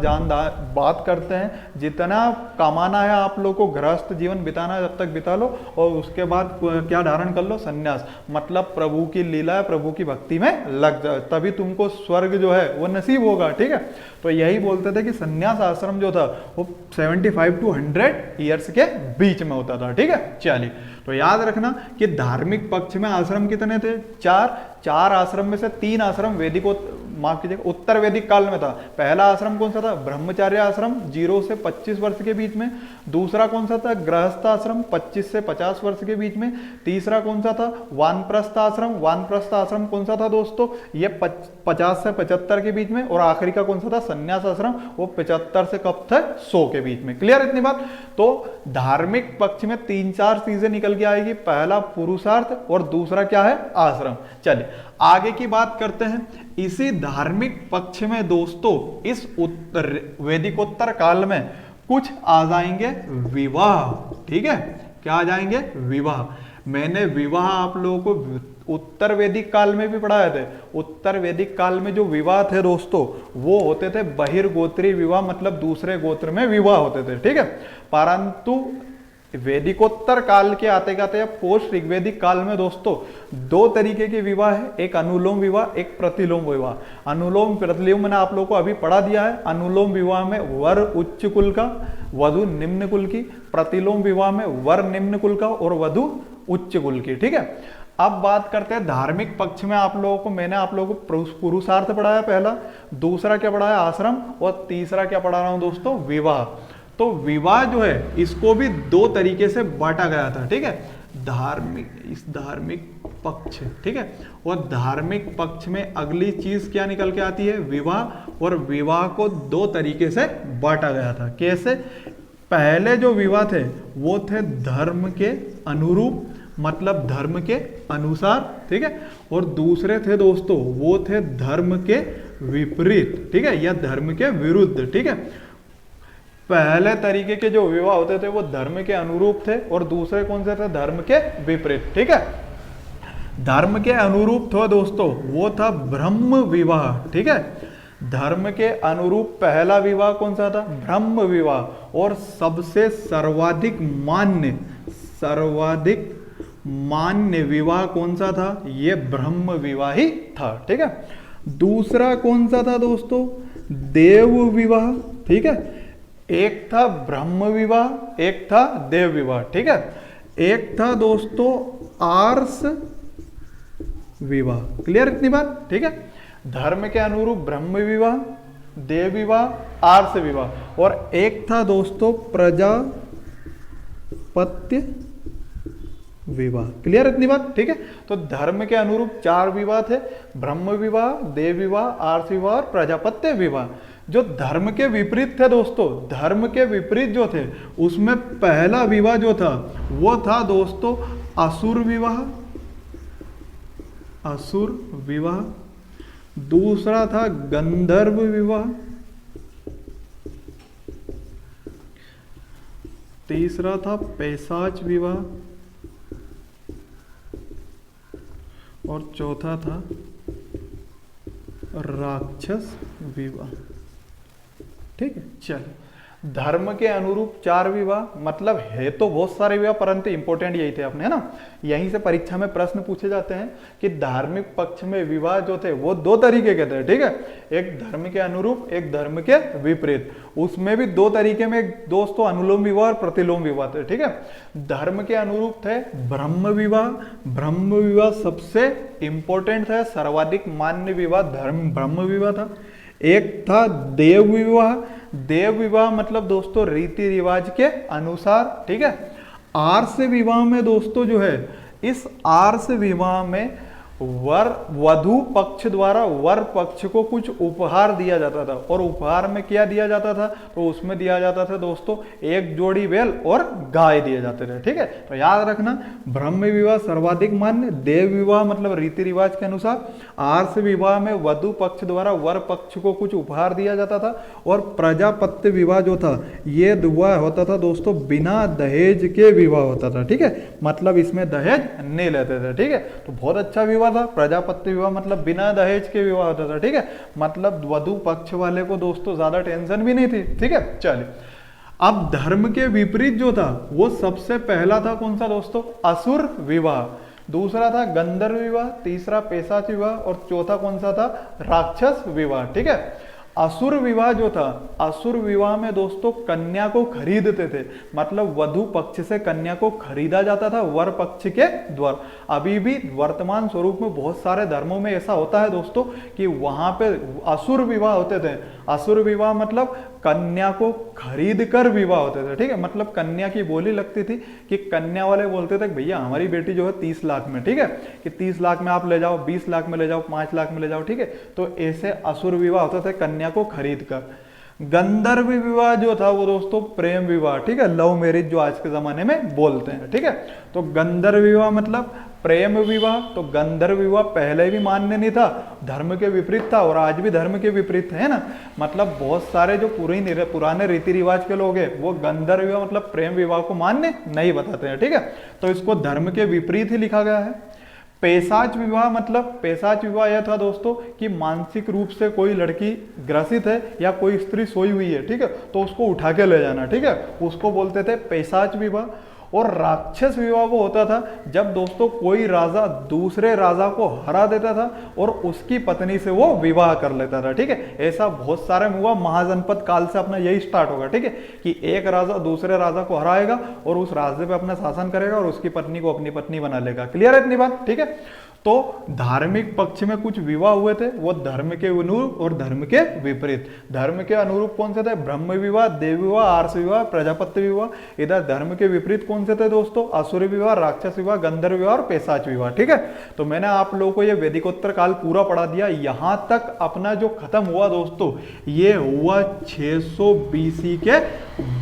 बात करते हैं, जितना कमाना है आप लोग को, गृहस्थ जीवन बिताना है जब तक बिता लो, और उसके बाद क्या धारण कर लो? संन्यास। मतलब प्रभु की लीला, प्रभु की भक्ति में लग जाए, तभी तुमको स्वर्ग जो है वो नसीब होगा। ठीक है, तो यही बोलते थे कि संन्यास आश्रम जो था वो 75 to 100 ईयर्स के बीच में होता था। ठीक है, चलिए, तो याद रखना कि धार्मिक पक्ष में आश्रम कितने थे? 4 आश्रम में से 3 आश्रम माफ कीजिएगा उत्तर वैदिक काल में था। पहला आश्रम कौन सा था? ब्रह्मचार्य आश्रम, 0 से 25 वर्ष के बीच में। दूसरा कौन सा था? गृहस्थ आश्रम, 25 से 50 वर्ष के बीच में। तीसरा कौन सा था? वानप्रस्थ आश्रम। वानप्रस्थ आश्रम कौन सा था दोस्तों? ये 50 से 75 के बीच में। और आखिरी का कौन सा था? संन्यास आश्रम, वो 75 से कब तक? 100 के बीच में। क्लियर इतनी बात? तो धार्मिक पक्ष में 3-4 चीजें निकल के आएगी। पहला पुरुषार्थ और दूसरा क्या है? आश्रम। चलिए आगे की बात करते हैं। इसी धार्मिक पक्ष में दोस्तों इस वैदिकोत्तर काल में कुछ आ जाएंगे विवाह। ठीक है, क्या आ जाएंगे? विवाह। मैंने विवाह आप लोगों को उत्तर वैदिक काल में भी पढ़ाए थे। उत्तर वैदिक काल में जो विवाह थे दोस्तों वो होते थे बहिर्गोत्रीय विवाह, मतलब दूसरे गोत्र में विवाह होते थे। ठीक है, परंतु वैदिकोत्तर काल के आते आते या पोस्ट ऋग्वेदिक काल में दोस्तों 2 तरीके के विवाह है, एक अनुलोम विवाह, एक प्रतिलोम विवाह। अनुलोम प्रतिलोम मैंने आप लोगों को अभी पढ़ा दिया है। अनुलोम विवाह में वर उच्च कुल का, वधु निम्न कुल की। प्रतिलोम विवाह में वर निम्न कुल का और वधु उच्च कुल की। ठीक है, अब बात करते हैं धार्मिक पक्ष में। मैंने आप लोगों को पुरुषार्थ पढ़ाया पहला, दूसरा क्या पढ़ाया? आश्रम, और तीसरा क्या पढ़ा रहा हूं दोस्तों? विवाह। तो विवाह जो है इसको भी 2 तरीके से बांटा गया था। ठीक है, धार्मिक पक्ष। ठीक है, और धार्मिक पक्ष में अगली चीज क्या निकल के आती है? विवाह। और विवाह को 2 तरीके से बांटा गया था। कैसे? पहले जो विवाह थे वो थे धर्म के अनुरूप, मतलब धर्म के अनुसार। ठीक है, और दूसरे थे दोस्तों वो थे धर्म के विपरीत। ठीक है, या धर्म के विरुद्ध। ठीक है, पहले तरीके के जो विवाह होते थे वो धर्म के अनुरूप थे और दूसरे कौन से थे? धर्म के विपरीत। ठीक है, धर्म के अनुरूप था दोस्तों वो था ब्रह्म विवाह। ठीक है, धर्म के अनुरूप पहला विवाह कौन सा था? ब्रह्म विवाह। और सबसे सर्वाधिक मान्य विवाह कौन सा था? ये ब्रह्म विवाह ही था। ठीक है, दूसरा कौन सा था दोस्तों? देव विवाह। ठीक है, एक था ब्रह्म विवाह, एक था देव विवाह। ठीक है, एक था दोस्तों आर्ष विवाह। क्लियर इतनी बात? ठीक है। धर्म के अनुरूप ब्रह्म विवाह, देव विवाह, आर्ष विवाह, और एक था दोस्तों प्रजापत्य विवाह। क्लियर इतनी बात? ठीक है। तो धर्म के अनुरूप 4 विवाह थे, ब्रह्म विवाह, देव विवाह, आर्ष विवाह और प्रजापत्य विवाह। जो धर्म के विपरीत थे दोस्तों, धर्म के विपरीत जो थे, उसमें पहला विवाह जो था वो था दोस्तों असुर विवाह, असुर विवाह। दूसरा था गंधर्व विवाह, तीसरा था पैशाच विवाह, और चौथा था राक्षस विवाह। ठीक है। चलिए, धर्म के अनुरूप 4 विवाह, मतलब है तो बहुत सारे विवाह, परंतु इंपॉर्टेंट यही थे अपने, है ना। यहीं से परीक्षा में प्रश्न पूछे जाते हैं कि धार्मिक पक्ष में विवाह जो थे वो 2 तरीके के थे। ठीक है। एक धर्म के अनुरूप, एक धर्म के विपरीत। उसमें भी 2 तरीके में दोस्तों अनुलोम विवाह और प्रतिलोम विवाह थे। ठीक है। धर्म के अनुरूप थे ब्रह्म विवाह। ब्रह्म विवाह सबसे इंपॉर्टेंट था, सर्वाधिक मान्य विवाह ब्रह्म विवाह था। एक था देव विवाह। देव विवाह मतलब दोस्तों रीति रिवाज के अनुसार। ठीक है। आर्ष विवाह में दोस्तों जो है, इस आर्ष विवाह में वर वधु पक्ष द्वारा वर पक्ष को कुछ उपहार दिया जाता था, और उपहार में क्या दिया जाता था, तो उसमें दिया जाता था दोस्तों 1 जोड़ी बैल और गाय दिए जाते थे। ठीक है। तो याद रखना, ब्रह्म विवाह सर्वाधिक मान्य, देव विवाह मतलब रीति रिवाज के अनुसार, आर्ष विवाह में वधु पक्ष द्वारा वर पक्ष को कुछ उपहार दिया जाता था, और प्रजापत्य विवाह जो था ये विवाह होता था दोस्तों बिना दहेज के विवाह होता था। ठीक है। मतलब इसमें दहेज नहीं लेते थे। ठीक है। तो बहुत अच्छा विवाह था प्रजापत्य विवाह, मतलब बिना दहेज के विवाह होता था। ठीक है। मतलब वधु पक्ष वाले को दोस्तों ज्यादा टेंशन भी नहीं थी। ठीक है। चलिए, अब धर्म के विपरीत जो था वो सबसे पहला था कौन सा दोस्तों, असुर विवाह। दूसरा था गंधर्व विवाह, तीसरा पैशाच विवाह, और चौथा कौन सा था, राक्षस विवाह। ठीक है। असुर विवाह जो था, असुर विवाह में दोस्तों कन्या को खरीदते थे, मतलब वधु पक्ष से कन्या को खरीदा जाता था वर पक्ष के द्वारा। अभी भी वर्तमान स्वरूप में बहुत सारे धर्मों में ऐसा होता है दोस्तों कि वहां पे असुर विवाह होते थे। असुर विवाह मतलब कन्या को खरीद कर विवाह होते थे। ठीक है। मतलब कन्या की बोली लगती थी कि कन्या वाले बोलते थे भैया हमारी बेटी जो है 30 लाख में, ठीक है, कि 30 लाख में आप ले जाओ, 20 लाख में ले जाओ, 5 लाख में ले जाओ। ठीक है। तो ऐसे असुर विवाह होते थे कन्या को खरीद कर। गंधर्व विवाह जो था वो दोस्तों प्रेम विवाह, ठीक है, लव मैरिज जो आज के जमाने में बोलते हैं। ठीक है। तो गंधर्व विवाह मतलब प्रेम विवाह। तो गंधर्व विवाह पहले भी मान्य नहीं था, धर्म के विपरीत था, और आज भी धर्म के विपरीत है ना। मतलब बहुत सारे जो पुराने रीति रिवाज के लोग हैं वो गंधर्व विवाह मतलब प्रेम विवाह को मान्य नहीं बताते हैं। ठीक है। तो इसको धर्म के विपरीत ही लिखा गया है। पैशाच विवाह मतलब, पैशाच विवाह यह था दोस्तों कि मानसिक रूप से कोई लड़की ग्रसित है या कोई स्त्री सोई हुई है, ठीक है, तो उसको उठा के ले जाना, ठीक है, उसको बोलते थे पैशाच विवाह। और राक्षस विवाह वो होता था जब दोस्तों कोई राजा दूसरे राजा को हरा देता था और उसकी पत्नी से वो विवाह कर लेता था। ठीक है। ऐसा बहुत सारे हुआ, महाजनपद काल से अपना यही स्टार्ट होगा। ठीक है। कि एक राजा दूसरे राजा को हराएगा और उस राज्य पे अपना शासन करेगा और उसकी पत्नी को अपनी पत्नी बना लेगा। क्लियर है इतनी बात? ठीक है। तो धार्मिक पक्ष में कुछ विवाह हुए थे, वो धर्म के अनुरूप और धर्म के विपरीत। धर्म के अनुरूप कौन से थे? ब्रह्म विवाह, देव विवाह, आर्ष विवाह, प्रजापत्य विवाह। इधर धर्म के विपरीत कौन से थे दोस्तों? असुर विवाह, राक्षस विवाह, गंधर्व विवाह और पैशाच विवाह। ठीक है। तो मैंने आप लोगों को ये वैदिकोत्तर काल पूरा पढ़ा दिया। यहां तक अपना जो खत्म हुआ दोस्तों, ये हुआ 600 BC के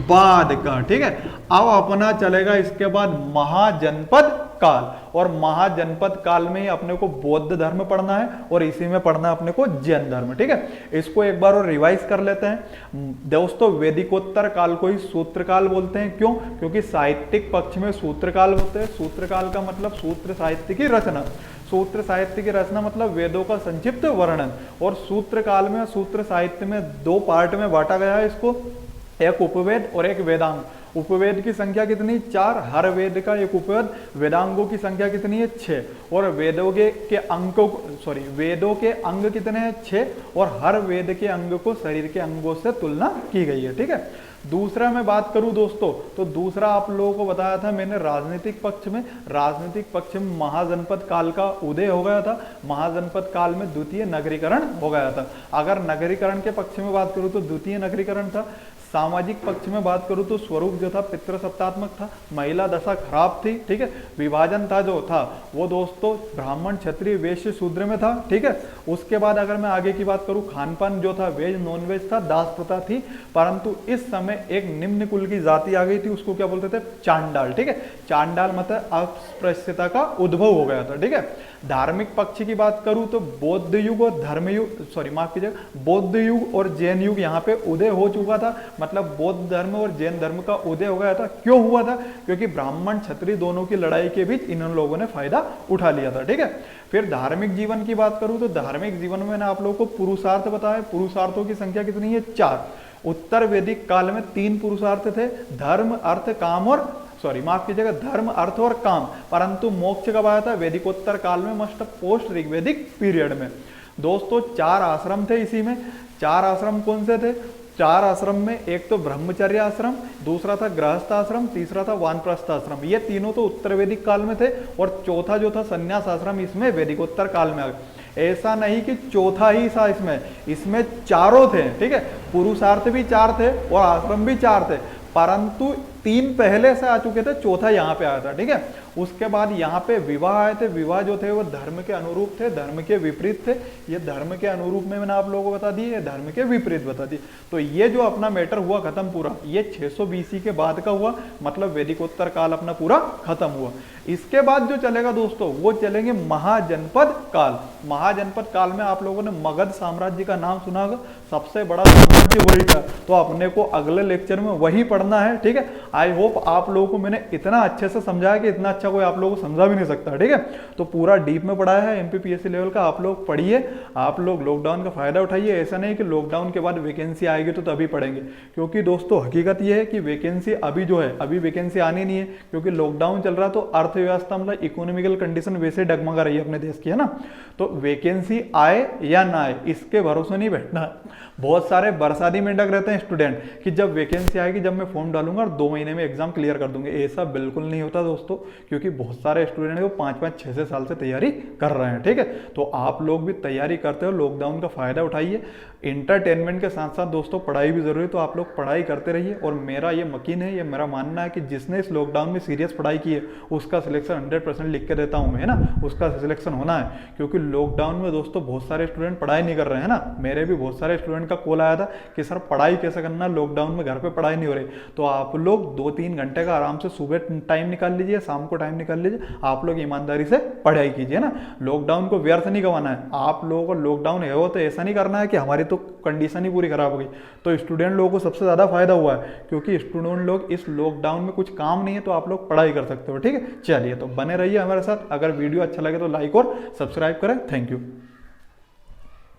बाद का। ठीक है। अब अपना चलेगा इसके बाद महाजनपद काल, और महाजनपद काल में ही अपने को बौद्ध धर्म पढ़ना है और इसी में पढ़ना है अपने को जैन धर्म। ठीक है। इसको एक बार और रिवाइज कर लेते हैं दोस्तों। वैदिकोत्तर काल को ही सूत्र काल बोलते हैं। क्यों? क्योंकि साहित्यिक पक्ष में सूत्र काल होते हैं। सूत्र काल का मतलब सूत्र साहित्य की रचना, सूत्र साहित्य की रचना मतलब वेदों का संक्षिप्त वर्णन। और सूत्र काल में, सूत्र साहित्य में 2 पार्ट में बांटा गया है इसको, एक उपवेद और एक वेदांग। उपवेद की संख्या कितनी? 4। हर वेद का एक उपवेद। वेदांगों की संख्या कितनी है? 6। और वेदों के वेदों के अंग कितने हैं? 6। और हर वेद के अंग को शरीर के अंगों से तुलना की गई है। ठीक है। दूसरा मैं बात करूं दोस्तों, तो दूसरा आप लोगों को बताया था मैंने राजनीतिक पक्ष में महाजनपद काल का उदय हो गया था, महाजनपद काल में द्वितीय नगरीकरण हो गया था। अगर नगरीकरण के पक्ष में बात करूं तो द्वितीय नगरीकरण था। सामाजिक पक्ष में बात करूं तो स्वरूप जो था पितृसत्तात्मक था, महिला दशा खराब थी, ठीक है। विभाजन था जो था वो दोस्तों ब्राह्मण क्षत्रिय वैश्य शूद्र में था, ठीक है। उसके बाद अगर मैं आगे की बात करूं, खान पान जो था वेज नॉन वेज था, दास प्रथा थी। परंतु इस समय एक निम्न कुल की जाति आ गई थी, उसको क्या बोलते थे, चांडाल, ठीक है। चांडाल मतलब अस्पृश्यता का उद्भव हो गया था, ठीक है। धार्मिक पक्ष की बात करूं तो बौद्ध युग और बौद्ध युग और जैन युग यहाँ पे उदय हो चुका था। मतलब बौद्ध धर्म और जैन धर्म का उदय हो गया था। क्यों हुआ था? क्योंकि ब्राह्मण क्षत्रिय दोनों की लड़ाई के बीच इन लोगों ने फायदा उठा लिया था, ठीक है। फिर धार्मिक जीवन की बात करूं तो धार्मिक जीवन में मैंने आप लोगों को पुरुषार्थ बताया। पुरुषार्थों की संख्या कितनी है? 4। उत्तर वैदिक काल में 3 पुरुषार्थ थे, धर्म अर्थ काम और माफ कीजिएगा, धर्म अर्थ और काम। परंतु मोक्ष कब आया था? वैदिकोत्तर काल में, मस्ट पोस्ट ऋग्वेदिक पीरियड में। दोस्तों 4 आश्रम थे इसी में। 4 आश्रम कौन से थे? 4 आश्रम में एक तो ब्रह्मचर्य आश्रम, दूसरा था गृहस्थ आश्रम, तीसरा था वानप्रस्थ आश्रम। ये तीनों तो उत्तर वैदिक काल में थे और चौथा जो था संन्यास आश्रम इसमें वैदिकोत्तर काल में आ गया। ऐसा नहीं कि चौथा ही था, इसमें चारों थे, ठीक है। पुरुषार्थ भी 4 थे और आश्रम भी 4 थे, परंतु 3 पहले से आ चुके थे, चौथा यहाँ पे आया था, ठीक है। उसके बाद यहाँ पे विवाह आए थे। विवाह जो थे वो धर्म के अनुरूप थे, धर्म के विपरीत थे। ये धर्म के अनुरूप में मैंने आप लोगों को बता दी, ये धर्म के विपरीत बता दी। तो ये जो अपना मैटर हुआ खत्म पूरा, ये 600 BC के बाद का हुआ, मतलब वैदिकोत्तर काल अपना पूरा खत्म हुआ। इसके बाद जो चलेगा दोस्तों वो चलेंगे महाजनपद काल। महाजनपद काल में आप लोगों ने मगध साम्राज्य का नाम सुना होगा, सबसे बड़ा साम्राज्य वही था। तो अपने को अगले लेक्चर में वही पढ़ना है, ठीक है। आई होप आप लोगों को मैंने इतना अच्छे से समझाया कि इतना अच्छा कोई आप लोगों को समझा भी नहीं सकता, ठीक है। तो पूरा डीप में पढ़ाया है MPPSC लेवल का, आप लोग पढ़िए, आप लोग लॉकडाउन का फायदा उठाइए। ऐसा नहीं कि लॉकडाउन के बाद वैकेंसी आएगी तो तभी पढ़ेंगे, क्योंकि दोस्तों हकीकत यह है कि वैकेंसी अभी जो है, अभी वैकेंसी आनी नहीं है, क्योंकि लॉकडाउन चल रहा है। तो अर्थव्यवस्था मतलब इकोनॉमिकल कंडीशन वैसे डगमगा रही है अपने देश की, है ना। तो वैकेंसी आए या ना आए इसके भरोसे नहीं बैठना। बहुत सारे बरसाती में डग रहते हैं स्टूडेंट कि जब वैकेंसी आएगी, जब मैं फॉर्म डालूंगा और 2 महीने में एग्जाम क्लियर कर दूंगे। ऐसा बिल्कुल नहीं होता दोस्तों, क्योंकि बहुत सारे स्टूडेंट वो 5-5, 6-6 साल से तैयारी कर रहे हैं, ठीक है। तो आप लोग भी तैयारी करते हो, लॉकडाउन का फायदा उठाइए। इंटरटेनमेंट के साथ साथ दोस्तों पढ़ाई भी जरूरी है, तो आप लोग पढ़ाई करते रहिए। और मेरा ये यकीन है, ये मेरा मानना है कि जिसने इस लॉकडाउन में सीरियस पढ़ाई की है उसका सिलेक्शन 100% लिख के देता हूं मैं, है ना। उसका सिलेक्शन होना है, क्योंकि लॉकडाउन में दोस्तों बहुत सारे स्टूडेंट पढ़ाई नहीं कर रहे हैं ना। मेरे भी बहुत सारे स्टूडेंट का कॉल आया था कि सर पढ़ाई कैसे करना, लॉकडाउन में घर पे पढ़ाई नहीं हो रही। तो आप लोग 2-3 घंटे का आराम से सुबह टाइम निकाल लीजिए, शाम को टाइम निकाल लीजिए, आप लोग ईमानदारी से पढ़ाई कीजिए ना। लॉकडाउन को व्यर्थ नहीं गंवाना है। आप लोगों को लॉकडाउन है वो तो ऐसा नहीं करना है कि हमारी तो कंडीशन ही पूरी खराब हो गई। तो स्टूडेंट लोगों को सबसे ज्यादा फायदा हुआ है, क्योंकि स्टूडेंट लोग इस लॉकडाउन में कुछ काम नहीं है तो आप लोग पढ़ाई कर सकते हो, ठीक है। चलिए तो बने रहिए हमारे साथ। अगर वीडियो अच्छा लगे तो लाइक और सब्सक्राइब करें। Thank you.